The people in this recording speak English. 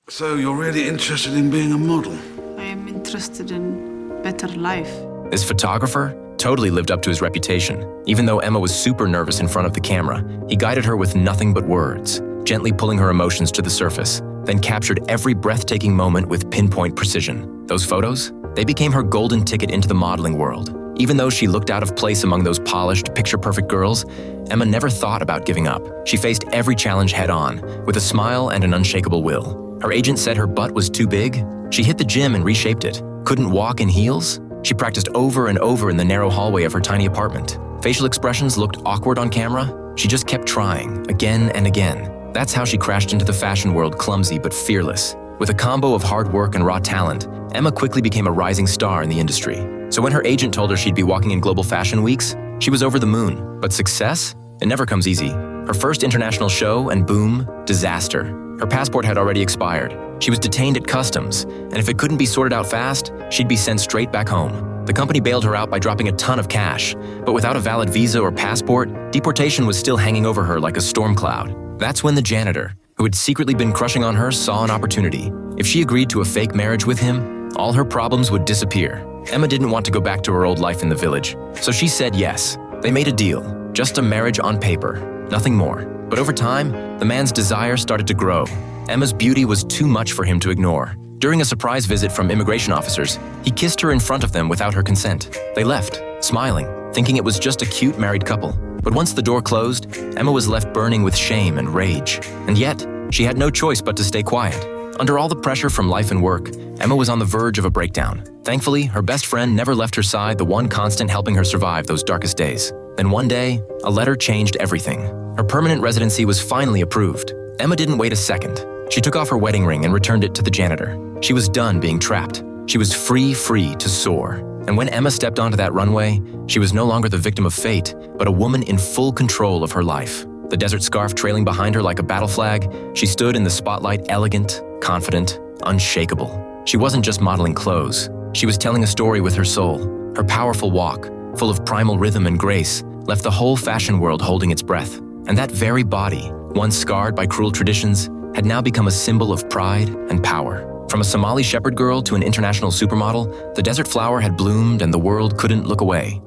So you're really interested in being a model? I am interested in better life. This photographer totally lived up to his reputation. Even though Emma was super nervous in front of the camera, he guided her with nothing but words, gently pulling her emotions to the surface, then captured every breathtaking moment with pinpoint precision. Those photos? They became her golden ticket into the modeling world. Even though she looked out of place among those polished, picture-perfect girls, Emma never thought about giving up. She faced every challenge head-on, with a smile and an unshakable will. Her agent said her butt was too big. She hit the gym and reshaped it. Couldn't walk in heels? She practiced over and over in the narrow hallway of her tiny apartment. Facial expressions looked awkward on camera. She just kept trying, again and again. That's how she crashed into the fashion world, clumsy but fearless. With a combo of hard work and raw talent, Emma quickly became a rising star in the industry. So when her agent told her she'd be walking in global fashion weeks, she was over the moon. But success? It never comes easy. Her first international show, and boom, disaster. Her passport had already expired. She was detained at customs, and if it couldn't be sorted out fast, she'd be sent straight back home. The company bailed her out by dropping a ton of cash, but without a valid visa or passport, deportation was still hanging over her like a storm cloud. That's when the janitor, who had secretly been crushing on her, saw an opportunity. If she agreed to a fake marriage with him, all her problems would disappear. Emma didn't want to go back to her old life in the village, so she said yes. They made a deal, just a marriage on paper, nothing more. But over time, the man's desire started to grow. Emma's beauty was too much for him to ignore. During a surprise visit from immigration officers, he kissed her in front of them without her consent. They left, smiling, thinking it was just a cute married couple. But once the door closed, Emma was left burning with shame and rage. And yet, she had no choice but to stay quiet. Under all the pressure from life and work, Emma was on the verge of a breakdown. Thankfully, her best friend never left her side, the one constant helping her survive those darkest days. Then one day, a letter changed everything. Her permanent residency was finally approved. Emma didn't wait a second. She took off her wedding ring and returned it to the janitor. She was done being trapped. She was free to soar. And when Emma stepped onto that runway, she was no longer the victim of fate, but a woman in full control of her life. The desert scarf trailing behind her like a battle flag, she stood in the spotlight elegant, confident, unshakable. She wasn't just modeling clothes. She was telling a story with her soul. Her powerful walk, full of primal rhythm and grace, left the whole fashion world holding its breath. And that very body, once scarred by cruel traditions, had now become a symbol of pride and power. From a Somali shepherd girl to an international supermodel, the desert flower had bloomed and the world couldn't look away.